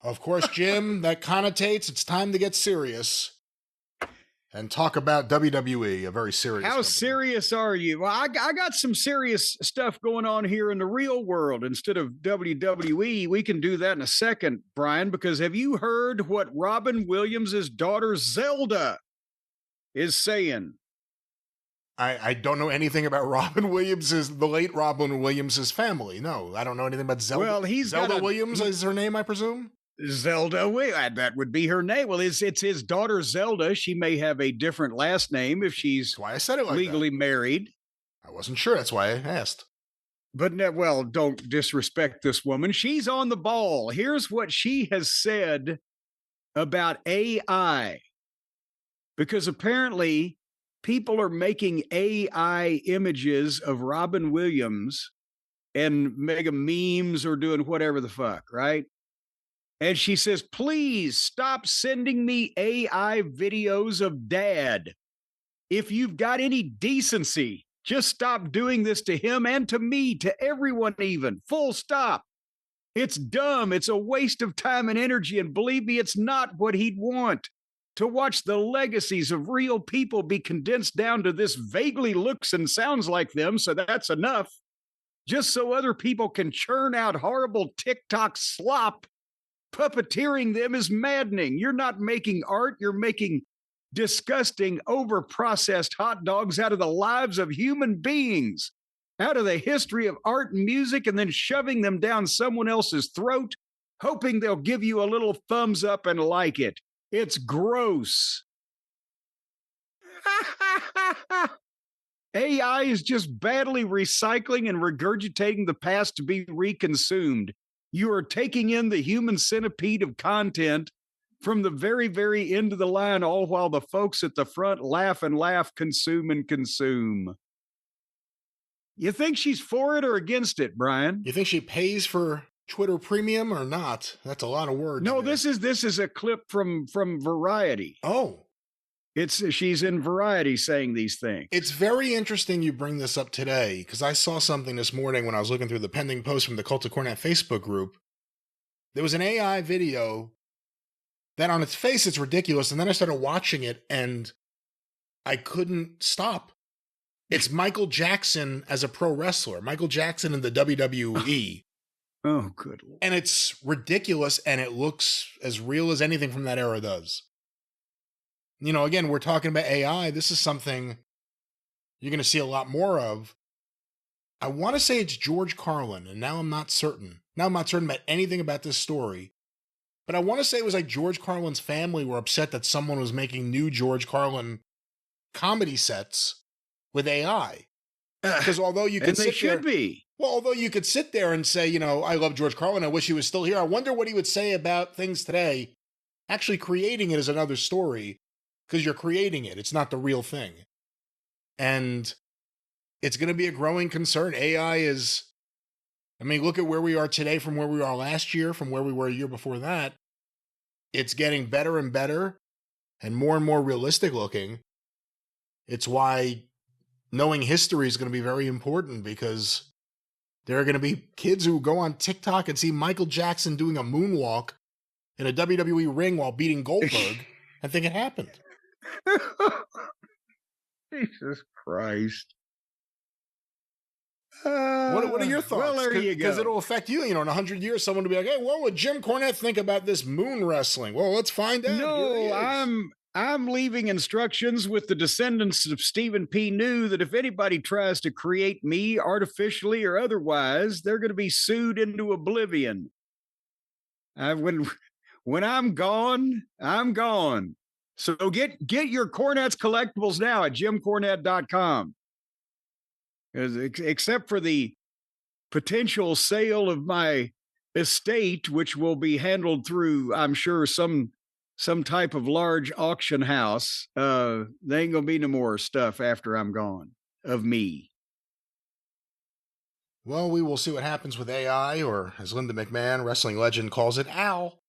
Of course, Jim, that connotates it's time to get serious and talk about WWE, a very serious How company. serious are you? Well, I got some serious stuff going on here in the real world instead of WWE. We can do that in a second, Brian, because have you heard what Robin Williams' daughter Zelda is saying? I don't know anything about the late Robin Williams' family. No, I don't know anything about Zelda. Well, he's got Zelda a Williams is her name, I presume? That would be her name. Well, it's his daughter Zelda. She may have a different last name if she's That's why I said it like legally that. married. I wasn't sure. That's why I asked. But well, don't disrespect this woman. She's on the ball. Here's what she has said about AI. Because apparently people are making AI images of Robin Williams and mega memes or doing whatever the fuck, right? And she says, please stop sending me AI videos of dad. If you've got any decency, just stop doing this to him and to me, to everyone, even. Full stop. It's dumb. It's a waste of time and energy. And believe me, it's not what he'd want. To watch the legacies of real people be condensed down to this vaguely looks and sounds like them, so that's enough. Just so other people can churn out horrible TikTok slop. Puppeteering them is maddening. You're not making art, you're making disgusting, over-processed hot dogs out of the lives of human beings, out of the history of art and music, and then shoving them down someone else's throat, hoping they'll give you a little thumbs up and like it. It's gross. AI is just badly recycling and regurgitating the past to be reconsumed. You are taking in the human centipede of content from the very, very end of the line, all while the folks at the front laugh and laugh, consume and consume. You think she's for it or against it, Brian? You think she pays for Twitter Premium or not? That's a lot of words. No, there. this is a clip from Variety. Oh. She's in Variety saying these things. It's very interesting you bring this up today, because I saw something this morning when I was looking through the pending post from the Cult of Cornet Facebook group. There was an AI video that on its face, it's ridiculous. And then I started watching it and I couldn't stop. It's Michael Jackson as a pro wrestler, Michael Jackson in the WWE. Oh, good Lord. And it's ridiculous, and it looks as real as anything from that era does. You know, again, we're talking about AI. This is something you're going to see a lot more of. I want to say it's George Carlin, and now I'm not certain. Now I'm not certain about anything about this story. But I want to say it was like George Carlin's family were upset that someone was making new George Carlin comedy sets with AI. Because although you could sit there, well, although you could sit there and say, you know, I love George Carlin, I wish he was still here. I wonder what he would say about things today. Actually creating it is another story, because you're creating it. It's not the real thing. And it's going to be a growing concern. AI is, I mean, look at where we are today from where we are last year, from where we were a year before that. It's getting better and better and more realistic looking. It's why knowing history is going to be very important, because there are going to be kids who go on TikTok and see Michael Jackson doing a moonwalk in a WWE ring while beating Goldberg and think it happened. Jesus Christ. What are your thoughts? Well, there you go. Because it'll affect you. You know, in 100 years, someone will be like, hey, what would Jim Cornette think about this moon wrestling? Well, let's find out. No, I'm leaving instructions with the descendants of Stephen P. New that if anybody tries to create me artificially or otherwise, they're going to be sued into oblivion. When I'm gone, I'm gone. So get your Cornette's collectibles now at jimcornette.com. Except for the potential sale of my estate, which will be handled through, I'm sure, some type of large auction house. There ain't gonna be no more stuff after I'm gone of me. Well, we will see what happens with AI, or as Linda McMahon, wrestling legend, calls it Al.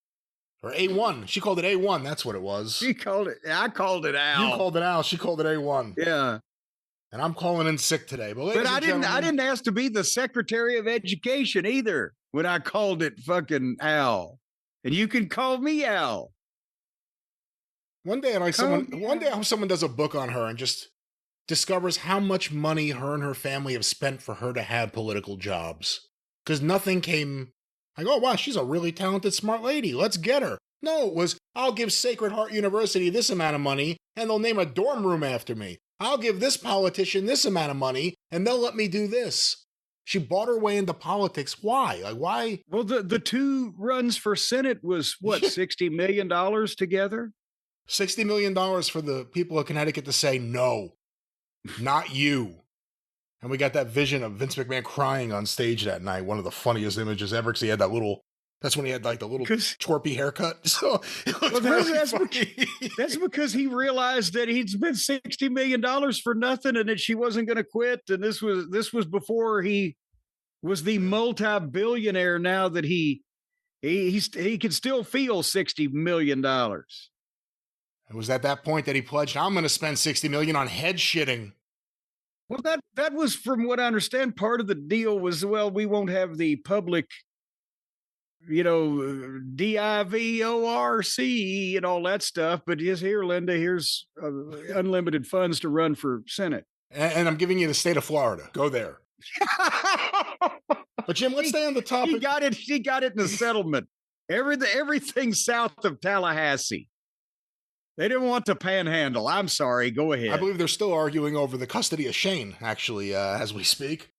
Or A1. She called it A1. That's what it was. I called it Al. You called it Al. She called it A1. Yeah. And I'm calling in sick today. But I didn't ask to be the Secretary of Education either when I called it fucking Al. And you can call me Al. One day, one day, I hope someone does a book on her and just discovers how much money her and her family have spent for her to have political jobs. Because nothing came like, oh, wow, she's a really talented, smart lady. Let's get her. No, it was, I'll give Sacred Heart University this amount of money and they'll name a dorm room after me. I'll give this politician this amount of money and they'll let me do this. She bought her way into politics. Why? Like, why? Well, the two runs for Senate was what, $60 million together? $60 million for the people of Connecticut to say, no, not you. And we got that vision of Vince McMahon crying on stage that night. One of the funniest images ever, because he had that little, that's when he had like the little twerpy haircut. So it looked really funny. That's because he realized that he'd spent $60 million for nothing and that she wasn't going to quit. And this was before he was the multi-billionaire now that he could still feel $60 million. It was at that point that he pledged, I'm going to spend $60 million on head shitting. Well, that was, from what I understand, part of the deal was, well, we won't have the public, DIVORC and all that stuff. But yes, here, Linda, here's unlimited funds to run for Senate. And I'm giving you the state of Florida. Go there. But Jim, let's stay on the topic. He got it in the settlement. Everything south of Tallahassee. They didn't want to panhandle. I'm sorry. Go ahead. I believe they're still arguing over the custody of Shane, actually, as we speak.